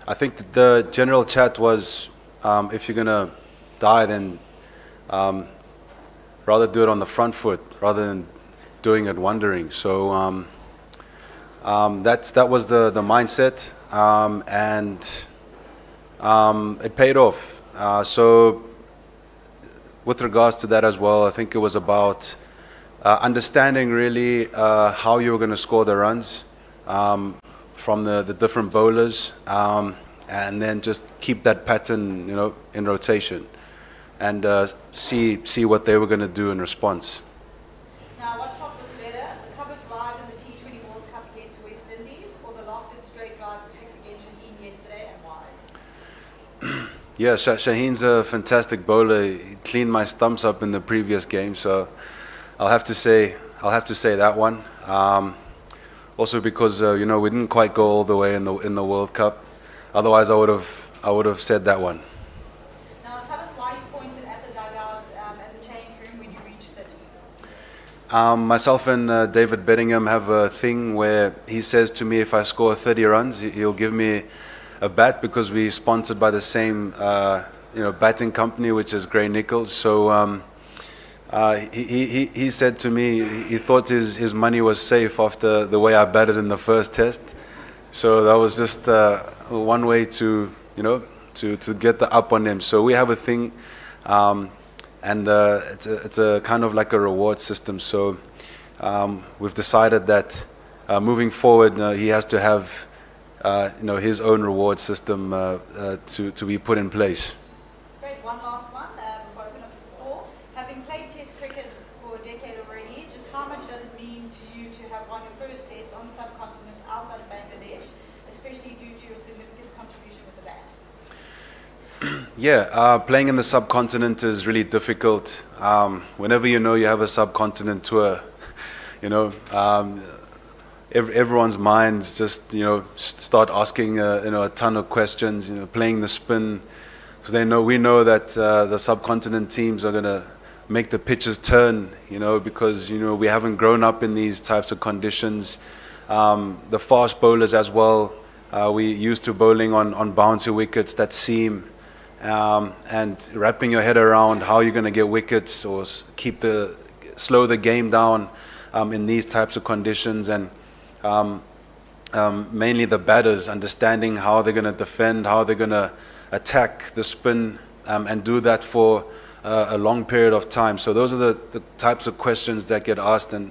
I think that the general chat was, if you're gonna die, then rather do it on the front foot rather than doing it wandering. So that was the mindset, and it paid off. So with regards to that as well, I think it was about understanding really how you were going to score the runs from the different bowlers, and then just keep that pattern, in rotation, and see what they were going to do in response. Now, what shot was better, the cover drive in the T20 World Cup against West Indies, or the locked-in straight drive for six against Shaheen yesterday, and why? Yeah, Shaheen's a fantastic bowler. He cleaned my stumps up in the previous game, so I'll have to say that one. Also because we didn't quite go all the way in the World Cup. Otherwise, I would have said that one. Now, tell us why you pointed at the dugout and the change room when you reached 30. Myself and David Bedingham have a thing where he says to me, if I score 30 runs, he'll give me a bat, because we're sponsored by the same batting company, which is Gray Nichols. So he said to me he thought his money was safe after the way I batted in the first test. So that was just one way to get the up on him. So we have a thing, and it's a kind of like a reward system. So we've decided that moving forward, he has to have his own reward system to be put in place. Great, one last one before I open up to the floor. Having played Test cricket for a decade already, just how much does it mean to you to have won your first Test on the subcontinent outside of Bangladesh, especially due to your significant contribution with the bat? Yeah, playing in the subcontinent is really difficult. Whenever you have a subcontinent tour, everyone's minds just start asking a ton of questions. Playing the spin, because we know that the subcontinent teams are gonna make the pitches turn. Because we haven't grown up in these types of conditions. The fast bowlers as well. We used to bowling on bouncy wickets that seam, and wrapping your head around how you're gonna get wickets or slow the game down in these types of conditions. And mainly the batters understanding how they're going to defend, how they're going to attack the spin, and do that for a long period of time. So those are the types of questions that get asked, and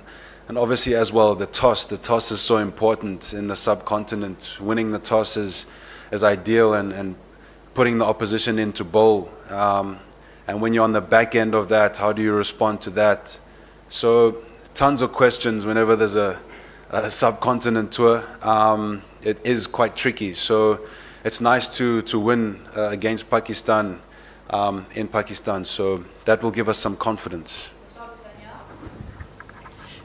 obviously as well the toss. The toss is so important in the subcontinent. Winning the toss is ideal, and putting the opposition into bowl. And when you're on the back end of that, how do you respond to that? So tons of questions whenever there's a subcontinent tour. It is quite tricky, so it's nice to win against Pakistan in Pakistan, so that will give us some confidence.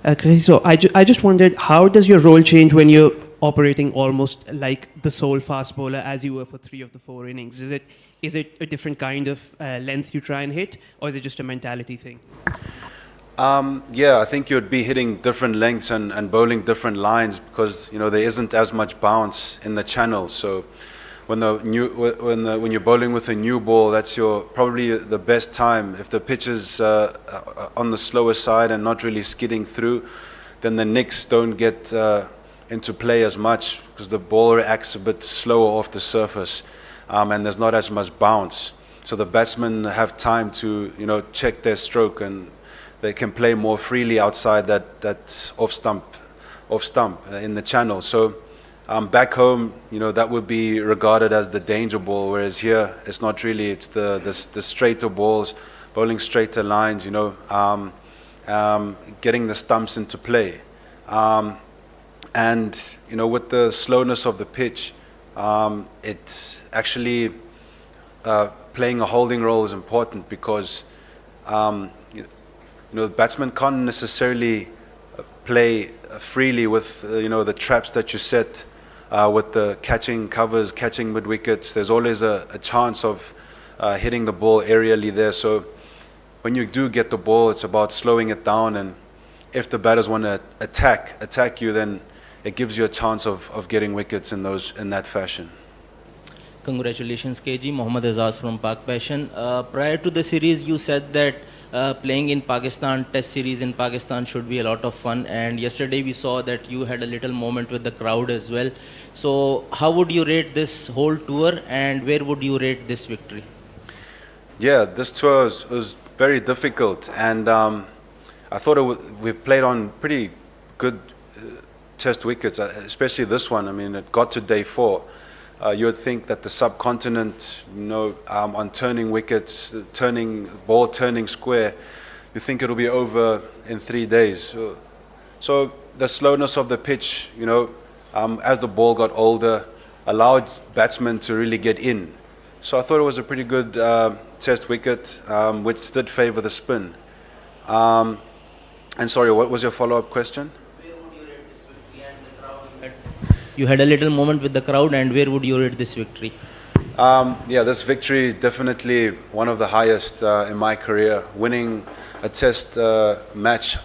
Kagiso, I just wondered, how does your role change when you're operating almost like the sole fast bowler as you were for 3 of the 4 innings? Is it a different kind of length you try and hit, or is it just a mentality thing? Yeah, I think you'd be hitting different lengths and bowling different lines, because there isn't as much bounce in the channel. So when you're bowling with a new ball, that's probably the best time. If the pitch is on the slower side and not really skidding through, then the nicks don't get into play as much, because the ball reacts a bit slower off the surface, and there's not as much bounce. So the batsmen have time to check their stroke, and they can play more freely outside that off stump in the channel. So back home, that would be regarded as the danger ball, whereas here it's not really. It's the straighter balls, bowling straighter lines, getting the stumps into play. And with the slowness of the pitch, it's actually playing a holding role is important, because the batsman can't necessarily play freely with the traps that you set with the catching covers, catching mid wickets. There's always a chance of hitting the ball aerially there. So when you do get the ball, it's about slowing it down, and if the batters want to attack you, then it gives you a chance of getting wickets in that fashion. Congratulations, KG. Mohammad Rizwan from PAK Passion. Prior to the series, you said that playing in Pakistan, Test series in Pakistan should be a lot of fun. And yesterday we saw that you had a little moment with the crowd as well. So how would you rate this whole tour, and where would you rate this victory? Yeah, this tour was very difficult, and I thought we've played on pretty good test wickets, especially this one. I mean, it got to day 4. You would think that the subcontinent, on turning wickets, ball turning square, you think it'll be over in 3 days. So the slowness of the pitch, as the ball got older, allowed batsmen to really get in. So I thought it was a pretty good test wicket, which did favour the spin. And sorry, what was your follow-up question? You had a little moment with the crowd, and where would you rate this victory? Yeah, this victory definitely one of the highest in my career. Winning a test match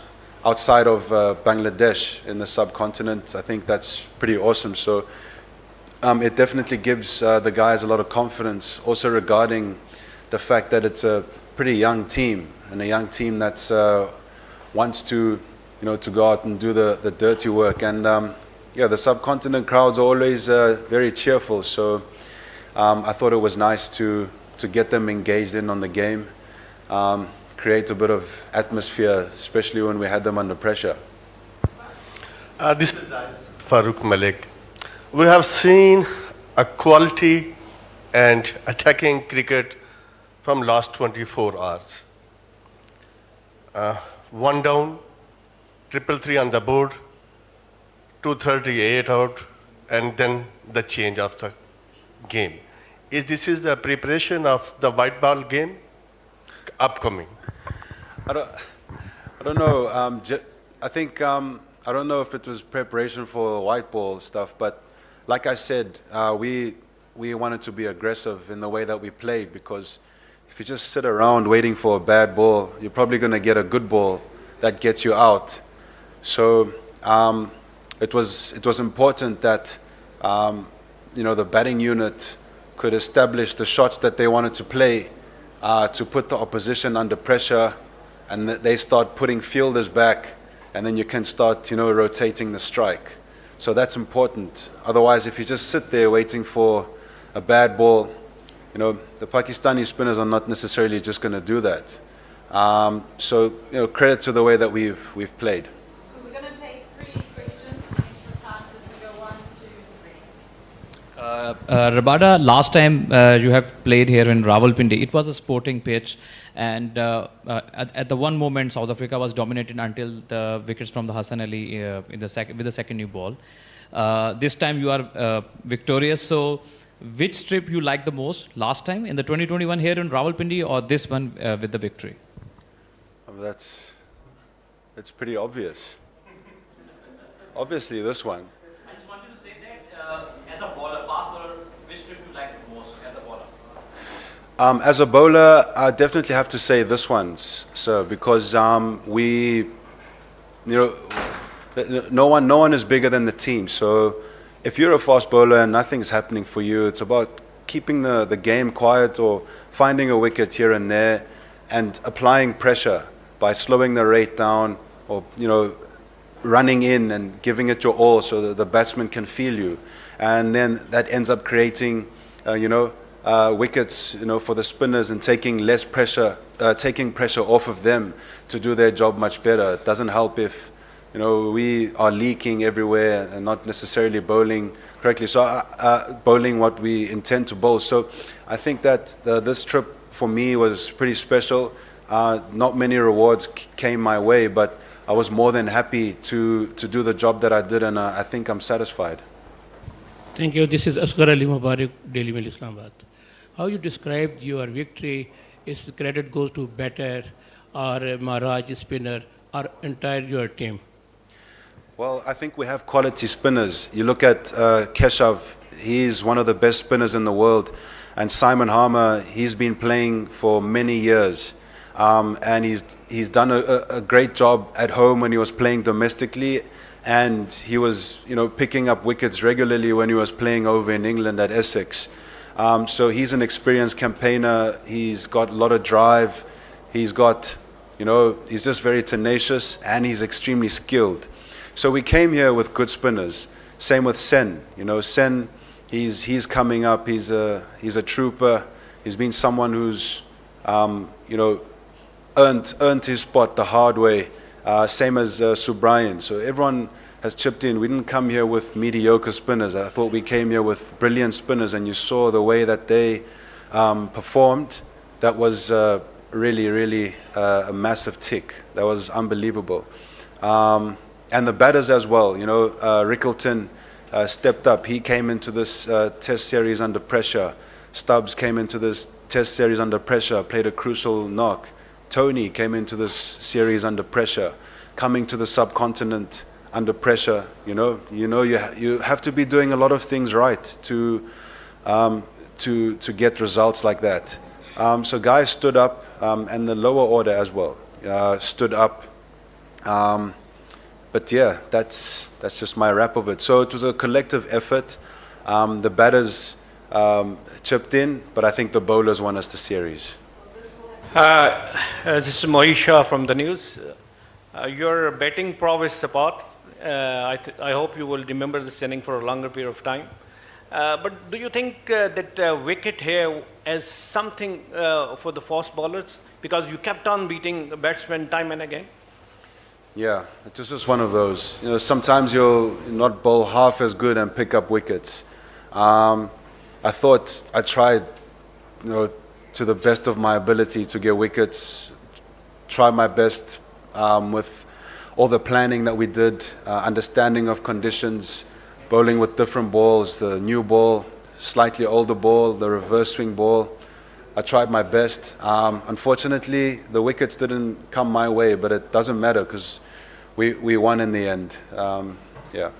outside of Bangladesh in the subcontinent, I think that's pretty awesome. So it definitely gives the guys a lot of confidence, also regarding the fact that it's a pretty young team, and a young team that's wants to go out and do the dirty work. And yeah, the subcontinent crowds are always very cheerful, so I thought it was nice to get them engaged in on the game, create a bit of atmosphere, especially when we had them under pressure. This is Farooq Malik. We have seen a quality and attacking cricket from last 24 hours. One down, 333 on the board, 238 out, and then the change of the game. This is the preparation of the white ball game upcoming? I don't know. I think I don't know if it was preparation for white ball stuff, but like I said, we wanted to be aggressive in the way that we played, because if you just sit around waiting for a bad ball, you're probably going to get a good ball that gets you out. So it was important that the batting unit could establish the shots that they wanted to play, to put the opposition under pressure, and that they start putting fielders back, and then you can start rotating the strike. So that's important. Otherwise, if you just sit there waiting for a bad ball, the Pakistani spinners are not necessarily just going to do that. So credit to the way that we've played. We're going to take 3 questions for time, so we go 1, 2, 3. Rabada, last time you have played here in Rawalpindi, it was a sporting pitch, and at the one moment South Africa was dominated until the wickets from the Hassan Ali with the second new ball. This time you are victorious. So which strip you like the most, last time in the 2021 here in Rawalpindi, or this one with the victory? That's pretty obvious. Obviously this one. I just wanted to say that as a bowler, fast bowler, which strip you like the most as a bowler? As a bowler, I definitely have to say this one, sir, because no one is bigger than the team. So if you're a fast bowler and nothing's happening for you, it's about keeping the game quiet, or finding a wicket here and there, and applying pressure by slowing the rate down, or running in and giving it your all, so that the batsman can feel you, and then that ends up creating wickets for the spinners, and taking less pressure, taking pressure off of them to do their job much better. It doesn't help if we are leaking everywhere and not necessarily bowling correctly. So bowling what we intend to bowl. So I think that this trip for me was pretty special. Not many rewards came my way, but I was more than happy to do the job that I did, and I think I'm satisfied. Thank you. This is Asghar Ali Mubarak, Daily Mail, Islamabad. How you described your victory, is the credit goes to batter or Maharaj spinner or entire your team? Well, I think we have quality spinners. You look at Keshav, he's one of the best spinners in the world. And Simon Harmer, he's been playing for many years. And he's done a great job at home when he was playing domestically. And he was picking up wickets regularly when he was playing over in England at Essex. So he's an experienced campaigner. He's got a lot of drive. He's got, he's just very tenacious and he's extremely skilled. So we came here with good spinners. Same with Sen. Sen, he's coming up. He's a trooper. He's been someone who's, earned his spot the hard way. Same as Subrayan. So everyone has chipped in. We didn't come here with mediocre spinners. I thought we came here with brilliant spinners, and you saw the way that they performed. That was really, really a massive tick. That was unbelievable. And the batters as well. Rickleton stepped up. He came into this test series under pressure. Stubbs came into this test series under pressure, played a crucial knock. Tony came into this series under pressure, coming to the subcontinent under pressure. You have to be doing a lot of things right to get results like that. So guys stood up, and the lower order as well stood up. But yeah, that's just my wrap of it. So it was a collective effort. The batters chipped in, but I think the bowlers won us the series. This is Moisha from the news. Your batting prowess apart, I hope you will remember this inning for a longer period of time. But do you think that wicket here is something for the fast bowlers? Because you kept on beating batsmen time and again. Yeah, it was just one of those. Sometimes you'll not bowl half as good and pick up wickets. I thought I tried, to the best of my ability to get wickets. Tried my best with all the planning that we did, understanding of conditions, bowling with different balls, the new ball, slightly older ball, the reverse swing ball. I tried my best. Unfortunately, the wickets didn't come my way, but it doesn't matter because we won in the end. Yeah.